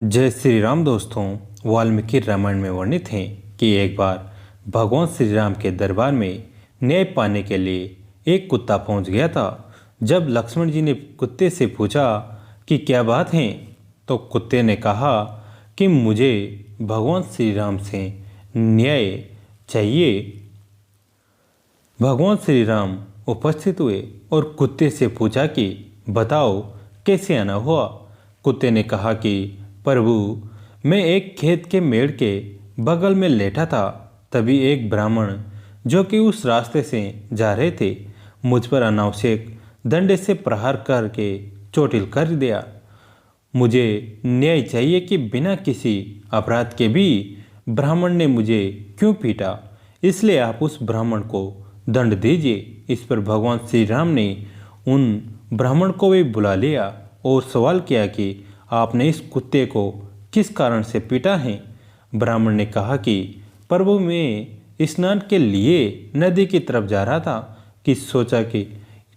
जय श्री राम दोस्तों। वाल्मीकि रामायण में वर्णित है कि एक बार भगवान श्री राम के दरबार में न्याय पाने के लिए एक कुत्ता पहुंच गया था। जब लक्ष्मण जी ने कुत्ते से पूछा कि क्या बात है, तो कुत्ते ने कहा कि मुझे भगवान श्री राम से न्याय चाहिए। भगवान श्री राम उपस्थित हुए और कुत्ते से पूछा कि बताओ कैसे आना हुआ। कुत्ते ने कहा कि प्रभु, मैं एक खेत के मेड़ के बगल में लेटा था, तभी एक ब्राह्मण जो कि उस रास्ते से जा रहे थे मुझ पर अनावश्यक डंडे से प्रहार करके चोटिल कर दिया। मुझे न्याय चाहिए कि बिना किसी अपराध के भी ब्राह्मण ने मुझे क्यों पीटा, इसलिए आप उस ब्राह्मण को दंड दीजिए। इस पर भगवान श्री राम ने उन ब्राह्मण को भी बुला लिया और सवाल किया कि आपने इस कुत्ते को किस कारण से पीटा है। ब्राह्मण ने कहा कि प्रभु, मैं स्नान के लिए नदी की तरफ जा रहा था कि सोचा कि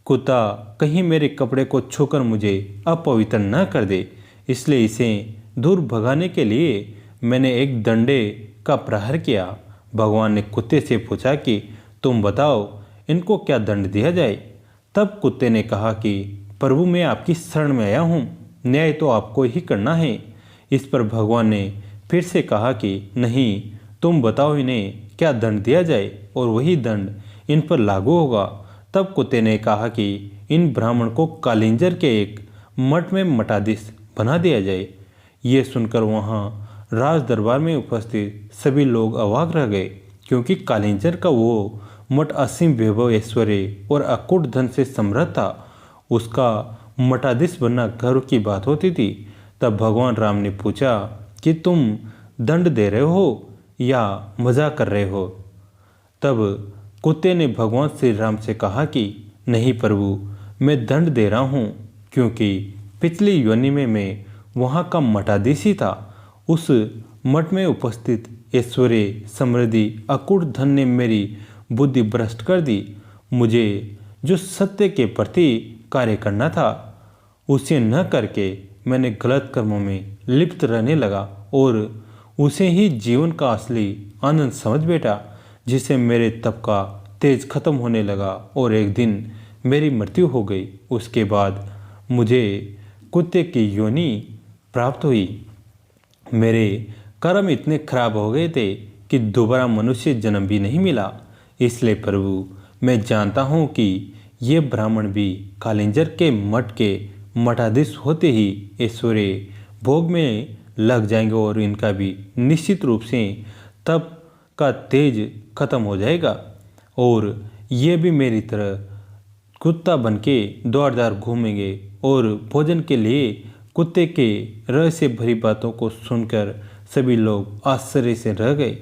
कुत्ता कहीं मेरे कपड़े को छूकर मुझे अपवित्र न कर दे, इसलिए इसे दूर भगाने के लिए मैंने एक डंडे का प्रहार किया। भगवान ने कुत्ते से पूछा कि तुम बताओ, इनको क्या दंड दिया जाए। तब कुत्ते ने कहा कि प्रभु, मैं आपकी शरण में आया हूँ, न्याय तो आपको ही करना है। इस पर भगवान ने फिर से कहा कि नहीं, तुम बताओ इन्हें क्या दंड दिया जाए और वही दंड इन पर लागू होगा। तब कुत्ते ने कहा कि इन ब्राह्मण को कालिंजर के एक मठ में मठाधीश बना दिया जाए। ये सुनकर वहाँ राज दरबार में उपस्थित सभी लोग अवाक रह गए, क्योंकि कालिंजर का वो मठ असीम वैभव, ऐश्वर्य और अकूट धन से समृद्ध था। उसका मठाधीश बनना गर्व की बात होती थी। तब भगवान राम ने पूछा कि तुम दंड दे रहे हो या मजाक कर रहे हो। तब कुत्ते ने भगवान श्री राम से कहा कि नहीं प्रभु, मैं दंड दे रहा हूँ, क्योंकि पिछली योनि में मैं वहाँ का मठाधीश ही था। उस मठ में उपस्थित ऐश्वर्य, समृद्धि, अकूट धन ने मेरी बुद्धि भ्रष्ट कर दी। मुझे जो सत्य के प्रति कार्य करना था उसे न करके मैंने गलत कर्मों में लिप्त रहने लगा और उसे ही जीवन का असली आनंद समझ बैठा, जिससे मेरे तप का तेज खत्म होने लगा और एक दिन मेरी मृत्यु हो गई। उसके बाद मुझे कुत्ते की योनि प्राप्त हुई। मेरे कर्म इतने खराब हो गए थे कि दोबारा मनुष्य जन्म भी नहीं मिला। इसलिए प्रभु, मैं जानता हूँ कि ये ब्राह्मण भी कालिंजर के मठ के मठाधीश होते ही ऐश्वर्य भोग में लग जाएंगे और इनका भी निश्चित रूप से तप का तेज खत्म हो जाएगा और ये भी मेरी तरह कुत्ता बनके द्वार द्वार घूमेंगे और भोजन के लिए कुत्ते के रहस्य भरी बातों को सुनकर सभी लोग आश्चर्य से रह गए।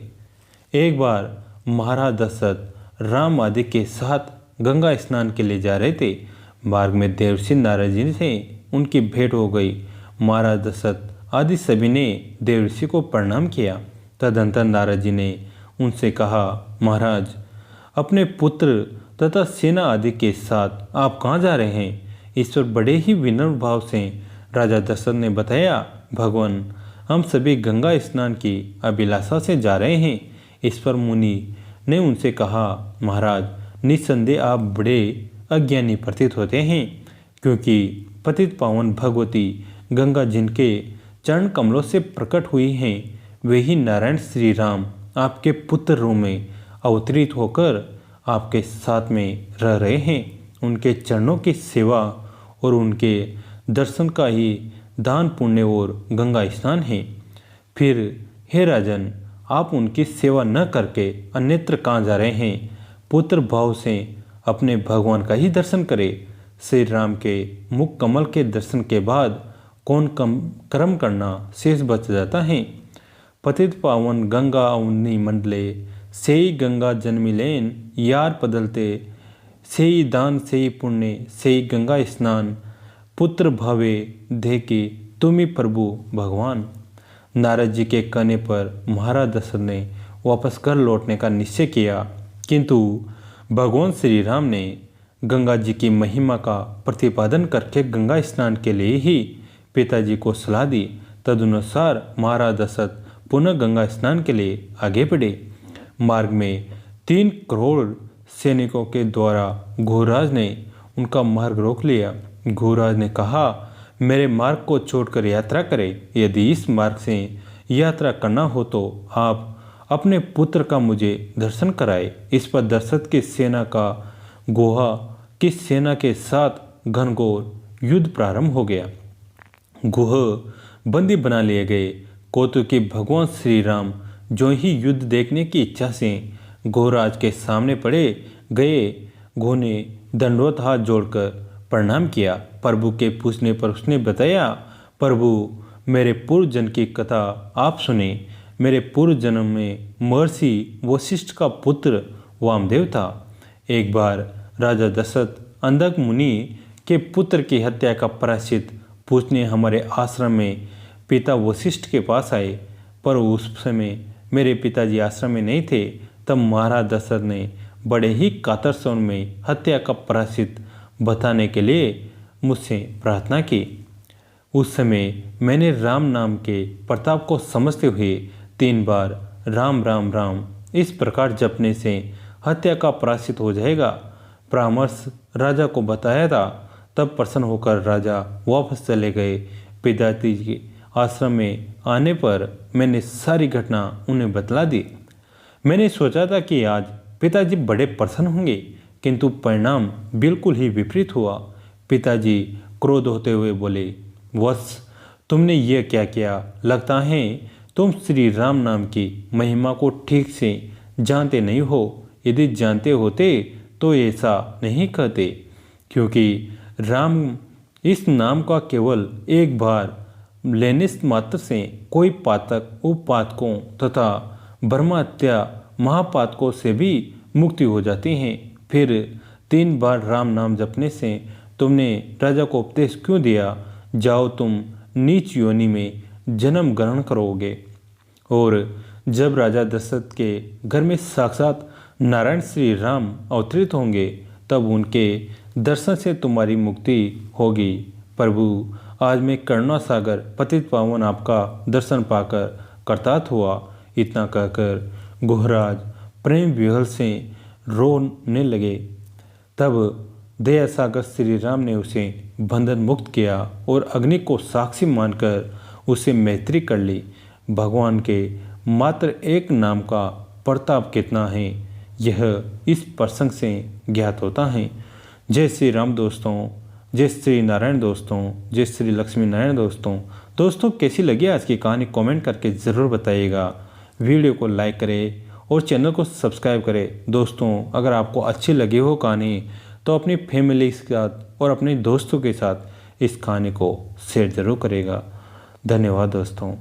एक बार महाराज दशरथ राम आदि के साथ गंगा स्नान के लिए जा रहे थे। मार्ग में देवर्षि नारद जी से उनकी भेंट हो गई। महाराज दशरथ आदि सभी ने देवर्षि को प्रणाम किया। तदंतर नारद जी ने उनसे कहा, महाराज, अपने पुत्र तथा सेना आदि के साथ आप कहाँ जा रहे हैं। इस पर बड़े ही विनम्र भाव से राजा दशरथ ने बताया, भगवान, हम सभी गंगा स्नान की अभिलाषा से जा रहे हैं। इस पर मुनि ने उनसे कहा, महाराज, निस्संदेह आप बड़े अज्ञानी प्रतीत होते हैं, क्योंकि पतित पावन भगवती गंगा जिनके चरण कमलों से प्रकट हुई हैं, वे ही नारायण श्री राम आपके पुत्र रूप में अवतरित होकर आपके साथ में रह रहे हैं। उनके चरणों की सेवा और उनके दर्शन का ही दान, पुण्य और गंगा स्नान है। फिर हे राजन, आप उनकी सेवा न करके अन्यत्र कहाँ जा रहे हैं। पुत्र भाव से अपने भगवान का ही दर्शन करें। श्री राम के मुख कमल के दर्शन के बाद कौन कर्म करना शेष बच जाता है। पतित पावन गंगा अवनी मंडले, सेई गंगा जन्मिलेन, यार बदलते, सेई दान सेई पुण्य, सेई गंगा स्नान, पुत्र भावे दे के तुमी प्रभु भगवान। नारद जी के कहने पर महाराज दशरथ ने वापस घर लौटने का निश्चय किया, किंतु भगवान श्री राम ने गंगा जी की महिमा का प्रतिपादन करके गंगा स्नान के लिए ही पिताजी को सलाह दी। तदनुसार महाराज दशरथ पुनः गंगा स्नान के लिए आगे बढ़े। मार्ग में 3 करोड़ सैनिकों के द्वारा घोराज ने उनका मार्ग रोक लिया। घोराज ने कहा, मेरे मार्ग को छोड़कर यात्रा करें। यदि इस मार्ग से यात्रा करना हो तो आप अपने पुत्र का मुझे दर्शन कराए। इस पर दशरथ की सेना का गोहा की सेना के साथ घनघोर युद्ध प्रारंभ हो गया। गुह बंदी बना लिए गए। कौतुकी भगवान श्री राम जो ही युद्ध देखने की इच्छा से घोराज के सामने पड़े गए। गुह ने दंडवत हाथ जोड़कर प्रणाम किया। प्रभु के पूछने पर उसने बताया, प्रभु मेरे पूर्व जन्म की कथा आप सुने। मेरे पूर्व जन्म में महर्षि वशिष्ठ का पुत्र वामदेव था। एक बार राजा दशरथ अंधक मुनि के पुत्र की हत्या का प्रायश्चित पूछने हमारे आश्रम में पिता वशिष्ठ के पास आए, पर उस समय मेरे पिताजी आश्रम में नहीं थे। तब महाराज दशरथ ने बड़े ही कातर स्वर में हत्या का प्रायश्चित बताने के लिए मुझसे प्रार्थना की। उस समय मैंने राम नाम के प्रताप को समझते हुए 3 बार राम राम राम इस प्रकार जपने से हत्या का प्रायश्चित हो जाएगा परामर्श राजा को बताया था। तब प्रसन्न होकर राजा वापस चले गए। पिताजी के आश्रम में आने पर मैंने सारी घटना उन्हें बतला दी। मैंने सोचा था कि आज पिताजी बड़े प्रसन्न होंगे, किंतु परिणाम बिल्कुल ही विपरीत हुआ। पिताजी क्रोध होते हुए बोले, वत्स तुमने ये क्या किया? लगता है तुम श्री राम नाम की महिमा को ठीक से जानते नहीं हो। यदि जानते होते तो ऐसा नहीं कहते, क्योंकि राम इस नाम का केवल एक बार लेने मात्र से कोई पातक उपपातकों तथा ब्रह्महत्या महापातकों से भी मुक्ति हो जाती है। फिर 3 बार राम नाम जपने से तुमने राजा को उपदेश क्यों दिया? जाओ तुम नीच योनि में जन्म ग्रहण करोगे। और जब राजा दशरथ के घर में साक्षात नारायण श्री राम अवतरित होंगे तब उनके दर्शन से तुम्हारी मुक्ति होगी। प्रभु आज मैं करुणा सागर पतित पावन आपका दर्शन पाकर कृतार्थ हुआ। इतना कहकर घोराज प्रेम विह्वल से रोने लगे। तब दया सागर श्री राम ने उसे बंधन मुक्त किया और अग्नि को साक्षी मानकर उसे मैत्री कर ली। भगवान के मात्र एक नाम का प्रताप कितना है, यह इस प्रसंग से ज्ञात होता है। जय श्री राम दोस्तों, जय श्री नारायण दोस्तों, जय श्री लक्ष्मी नारायण दोस्तों कैसी लगी आज की कहानी कमेंट करके ज़रूर बताइएगा। वीडियो को लाइक करें और चैनल को सब्सक्राइब करें। दोस्तों अगर आपको अच्छी लगी हो कहानी तो अपनी फैमिली के साथ और अपने दोस्तों के साथ इस कहानी को शेयर ज़रूर करेगा। धन्यवाद दोस्तों।